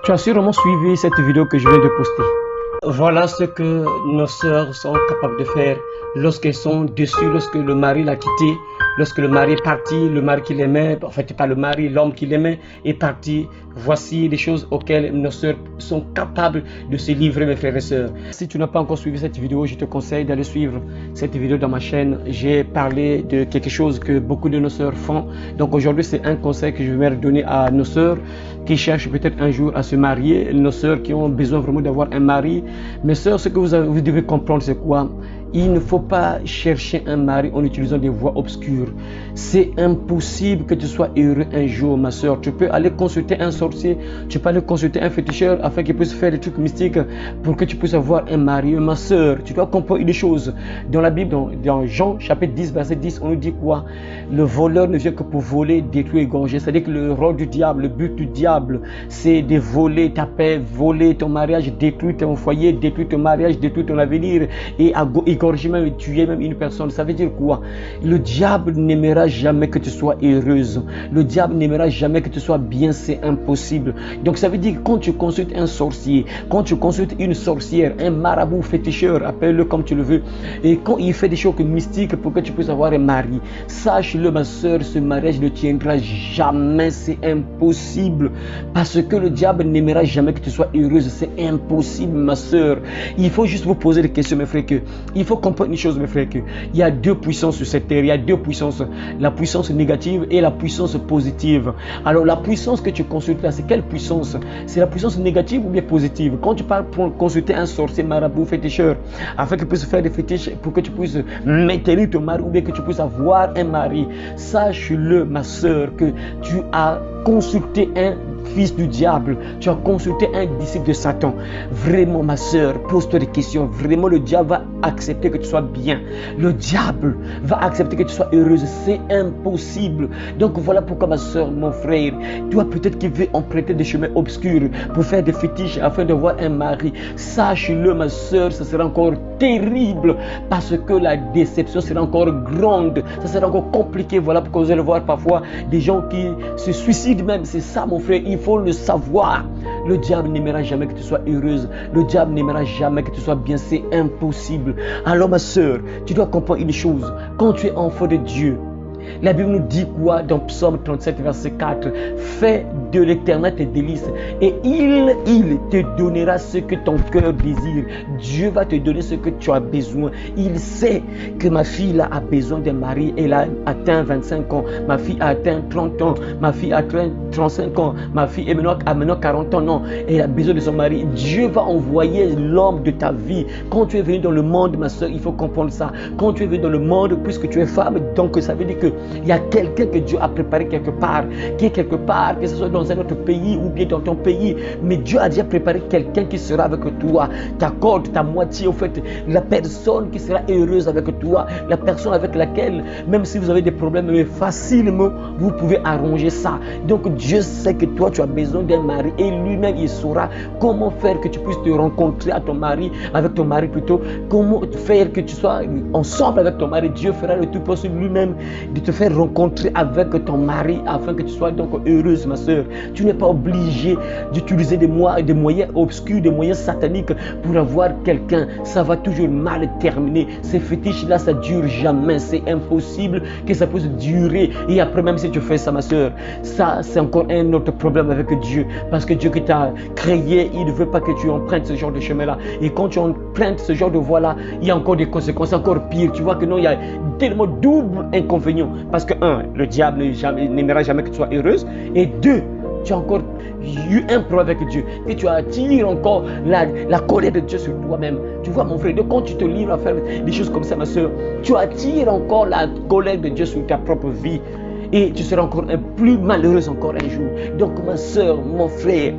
Tu as sûrement suivi cette vidéo que je viens de poster. Voilà ce que nos sœurs sont capables de faire lorsqu'elles sont déçues, lorsque le mari l'a quitté, lorsque le mari est parti, le mari qui l'aimait, en fait pas le mari, l'homme qui l'aimait est parti. Voici les choses auxquelles nos sœurs sont capables de se livrer, mes frères et sœurs. Si tu n'as pas encore suivi cette vidéo, je te conseille d'aller suivre cette vidéo dans ma chaîne. J'ai parlé de quelque chose que beaucoup de nos sœurs font. Donc aujourd'hui, c'est un conseil que je vais donner à nos sœurs qui cherchent peut-être un jour à se marier, nos sœurs qui ont besoin vraiment d'avoir un mari. Mes sœurs, ce que vous devez comprendre, c'est quoi? Il ne faut pas chercher un mari en utilisant des voies obscures. C'est impossible que tu sois heureux un jour, ma soeur. Tu peux aller consulter un sorcier, tu peux aller consulter un féticheur afin qu'il puisse faire des trucs mystiques pour que tu puisses avoir un mari. Ma soeur, tu dois comprendre une chose. Dans la Bible, dans Jean chapitre 10, verset 10, on nous dit quoi? Le voleur ne vient que pour voler, détruire, égorger. C'est-à-dire que le rôle du diable, le but du diable, c'est de voler ta paix, voler ton mariage, détruire ton foyer, détruire ton mariage, détruire ton avenir et égorger même et tuer même une personne. Ça veut dire quoi? Le diable n'aimera jamais que tu sois heureuse. Le diable n'aimera jamais que tu sois bien, c'est impossible. Donc ça veut dire que quand tu consultes un sorcier, quand tu consultes une sorcière, un marabout féticheur, appelle-le comme tu le veux, et quand il fait des choses mystiques pour que tu puisses avoir un mari, sache-le ma soeur, ce mariage ne tiendra jamais, c'est impossible. Parce que le diable n'aimera jamais que tu sois heureuse, c'est impossible ma soeur. Il faut juste vous poser des questions mes frères, il faut comprendre une chose mes frères, il y a deux puissances sur cette terre, il y a deux puissances, la puissance négative et la puissance positive. Alors la puissance que tu consultes là, c'est quelle puissance? C'est la puissance négative ou bien positive? Quand tu parles pour consulter un sorcier, marabout, féticheur, afin qu'il puisse faire des fétiches pour que tu puisses maintenir ton mari ou bien que tu puisses avoir un mari, sache-le ma soeur que tu as consulté un fils du diable, tu as consulté un disciple de Satan. Vraiment ma soeur, pose-toi des questions. Vraiment le diable va accepter que tu sois bien. Le diable va accepter que tu sois heureuse. C'est impossible. Donc voilà pourquoi ma soeur, mon frère, toi peut-être qui veux emprunter des chemins obscurs pour faire des fétiches afin d'avoir un mari. Sache-le ma soeur, ça sera encore terrible parce que la déception sera encore grande. Ça sera encore compliqué. Voilà pourquoi vous allez voir parfois des gens qui se suicident même. C'est ça mon frère. Il faut le savoir. Le diable n'aimera jamais que tu sois heureuse. Le diable n'aimera jamais que tu sois bien. C'est impossible. Alors ma soeur, tu dois comprendre une chose. Quand tu es enfant de Dieu, la Bible nous dit quoi dans Psaume 37 verset 4? Fais de l'Éternel tes délices et il te donnera ce que ton cœur désire. Dieu va te donner ce que tu as besoin. Il sait que ma fille là a besoin d'un mari. Elle a atteint 25 ans. Ma fille a atteint 30 ans. Ma fille a atteint 35 ans. Ma fille est maintenant 40 ans. Non, elle a besoin de son mari. Dieu va envoyer l'homme de ta vie. Quand tu es venu dans le monde, ma soeur, il faut comprendre ça. Quand tu es venu dans le monde, puisque tu es femme, donc ça veut dire que il y a quelqu'un que Dieu a préparé quelque part, qui est quelque part, que ce soit dans un autre pays ou bien dans ton pays. Mais Dieu a déjà préparé quelqu'un qui sera avec toi, ta corde, ta moitié, en fait, la personne qui sera heureuse avec toi, la personne avec laquelle, même si vous avez des problèmes, mais facilement, vous pouvez arranger ça. Donc Dieu sait que toi, tu as besoin d'un mari et lui-même, il saura comment faire que tu puisses te rencontrer avec ton mari plutôt, comment faire que tu sois ensemble avec ton mari. Dieu fera le tout possible lui-même de te faire rencontrer avec ton mari afin que tu sois donc heureuse ma soeur. Tu n'es pas obligé d'utiliser des moyens obscurs, des moyens sataniques pour avoir quelqu'un. Ça va toujours mal terminer. Ces fétiches là, ça dure jamais. C'est impossible que ça puisse durer. Et après, même si tu fais ça ma soeur, ça c'est encore un autre problème avec Dieu. Parce que Dieu qui t'a créé, il ne veut pas que tu empruntes ce genre de chemin là. Et quand tu empruntes ce genre de voie là, il y a encore des conséquences encore pires. Tu vois que non, il y a tellement double inconvénient. Parce que un, le diable n'aimera jamais que tu sois heureuse. Et deux, tu as encore eu un problème avec Dieu. Et tu attires encore la colère de Dieu sur toi-même. Tu vois mon frère, donc quand tu te livres à faire des choses comme ça ma soeur, tu attires encore la colère de Dieu sur ta propre vie. Et tu seras encore plus malheureuse encore un jour. Donc ma soeur, mon frère,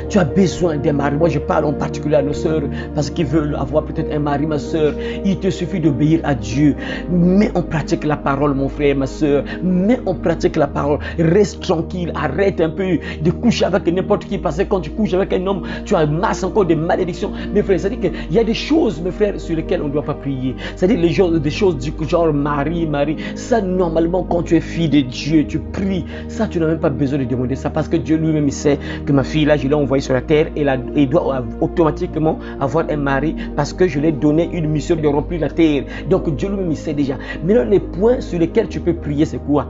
Tu as besoin d'un mari. Moi, je parle en particulier à nos sœurs parce qu'ils veulent avoir peut-être un mari, ma sœur. Il te suffit d'obéir à Dieu. Mets en pratique la parole, mon frère, ma sœur. Mets en pratique la parole. Reste tranquille. Arrête un peu de coucher avec n'importe qui parce que quand tu couches avec un homme, tu amasses encore des malédictions. Mes frères, c'est-à-dire qu'il y a des choses, mes frères, sur lesquelles on ne doit pas prier. C'est-à-dire des choses du genre Marie. Ça, normalement, quand tu es fille de Dieu, tu pries. Ça, tu n'as même pas besoin de demander ça parce que Dieu lui-même, il sait que ma fille, là, je l'ai envoyée sur la terre et elle doit automatiquement avoir un mari parce que je lui ai donné une mission de remplir la terre. Donc, Dieu lui-même, il sait déjà. Maintenant, les points sur lesquels tu peux prier, c'est quoi?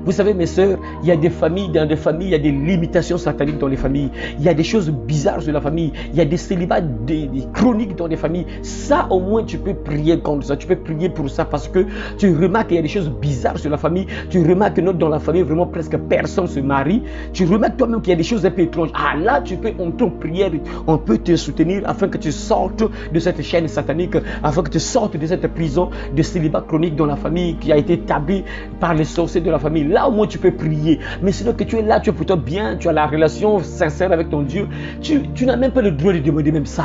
Vous savez, mes sœurs, il y a des familles, dans des familles, il y a des limitations sataniques dans les familles. Il y a des choses bizarres sur la famille. Il y a des célibats des chroniques dans les familles. Ça, au moins, tu peux prier contre ça. Tu peux prier pour ça parce que tu remarques qu'il y a des choses bizarres sur la famille. Tu remarques que dans la famille, vraiment, presque personne se marie. Tu remarques toi-même qu'il y a des choses un peu étranges. Ah là, tu peux, en ton prière, on peut te soutenir afin que tu sortes de cette chaîne satanique, afin que tu sortes de cette prison de célibat chronique dans la famille qui a été établie par les sorciers de la famille. Là, au moins, tu peux prier. Mais sinon que tu es là, tu es plutôt bien, tu as la relation sincère avec ton Dieu. Tu n'as même pas le droit de demander même ça.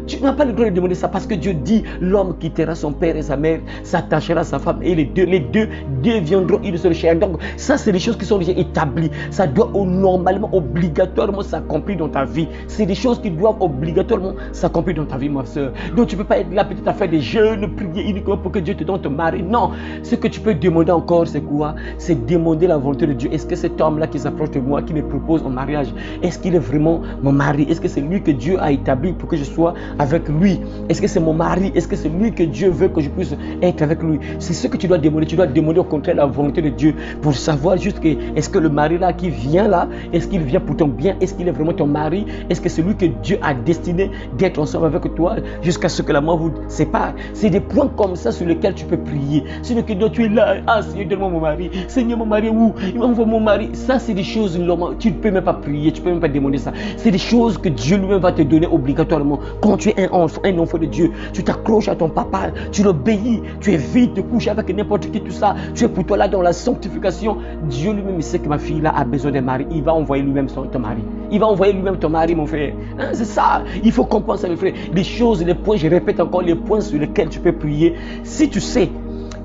Tu n'as pas le droit de demander ça parce que Dieu dit, l'homme quittera son père et sa mère, s'attachera à sa femme et les deux deviendront une seule chair. Donc, ça, c'est des choses qui sont déjà établies. Ça doit normalement, obligatoirement s'accomplir dans ta vie. C'est des choses qui doivent obligatoirement s'accomplir dans ta vie, ma soeur. Donc, tu ne peux pas être là peut-être à faire des jeûnes, prier uniquement pour que Dieu te donne ton mari. Non, ce que tu peux demander encore, c'est quoi? C'est demander la volonté de Dieu. Est-ce que cet homme-là qui s'approche de moi, qui me propose en mariage, est-ce qu'il est vraiment mon mari? Est-ce que c'est lui que Dieu a établi pour que je sois avec lui? Est-ce que c'est mon mari? Est-ce que c'est lui que Dieu veut que je puisse être avec lui? C'est ce que tu dois demander. Tu dois demander au contraire la volonté de Dieu pour savoir juste que est-ce que le mari-là qui vient là, est-ce qu'il vient pour ton bien? Est-ce qu'il est vraiment ton mari? Est-ce que c'est lui que Dieu a destiné d'être ensemble avec toi jusqu'à ce que la mort vous sépare? C'est des points comme ça sur lesquels tu peux prier. Sinon que tu es là, ah Seigneur, donne-moi mon mari. Seigneur, mon mari, où? Il m'envoie mon mari. Ça, c'est des choses normales. Tu ne peux même pas prier, tu ne peux même pas demander ça. C'est des choses que Dieu lui-même va te donner obligatoirement. Quand tu es un enfant de Dieu, tu t'accroches à ton papa, tu l'obéis, tu évites de coucher avec n'importe qui, tout ça. Tu es pour toi là dans la sanctification. Dieu lui-même, il sait que ma fille là a besoin d'un mari. Il va envoyer lui-même ton mari. Il va envoyer lui-même ton mari, mon frère. Hein, c'est ça. Il faut comprendre ça, mes frères. Les choses, les points, je répète encore, les points sur lesquels tu peux prier. Si tu sais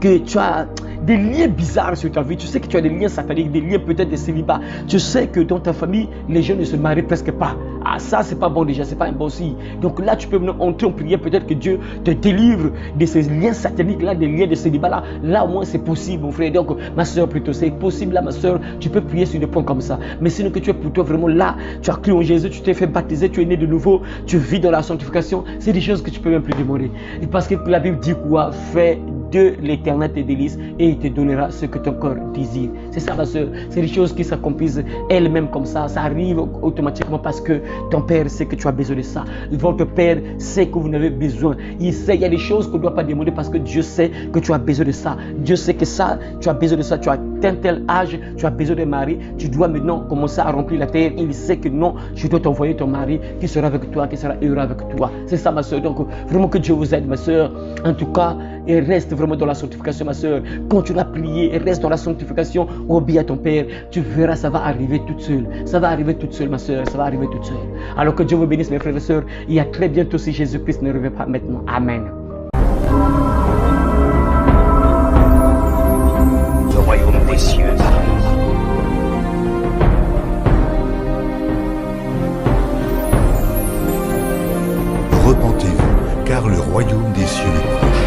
que tu as des liens bizarres sur ta vie, tu sais que tu as des liens sataniques, des liens peut-être de célibat, tu sais que dans ta famille, les gens ne se marient presque pas. Ah, ça, c'est pas bon déjà, c'est pas un bon signe. Donc là, tu peux entrer en prière, peut-être que Dieu te délivre de ces liens sataniques-là, des liens de célibat-là. Là, au moins, c'est possible, mon frère. Donc, ma soeur, plutôt, c'est possible là, ma soeur, tu peux prier sur des points comme ça. Mais sinon que tu es plutôt vraiment là, tu as cru en Jésus, tu t'es fait baptiser, tu es né de nouveau, tu vis dans la sanctification, c'est des choses que tu peux même plus demander. Et parce que la Bible dit quoi? Fais de l'Éternel tes délices et il te donnera ce que ton cœur désire. C'est ça, ma soeur. C'est des choses qui s'accomplissent elles-mêmes comme ça. Ça arrive automatiquement parce que ton Père sait que tu as besoin de ça. Votre Père sait que vous en avez besoin. Il sait, il y a des choses qu'on ne doit pas demander parce que Dieu sait que tu as besoin de ça. Dieu sait que ça, tu as besoin de ça. Tu as atteint tel âge, tu as besoin de mari. Tu dois maintenant commencer à remplir la terre. Il sait que non, je dois t'envoyer ton mari qui sera avec toi, qui sera heureux avec toi. C'est ça, ma soeur. Donc, vraiment que Dieu vous aide, ma soeur. En tout cas, et reste vraiment dans la sanctification, ma soeur. Continue à prier et reste dans la sanctification. Obéis à ton Père. Tu verras, ça va arriver toute seule. Ça va arriver toute seule, ma soeur. Ça va arriver toute seule. Alors que Dieu vous bénisse, mes frères et sœurs. Et à très bientôt si Jésus-Christ ne revient pas maintenant. Amen. Le royaume des cieux. Repentez-vous, car le royaume des cieux est proche.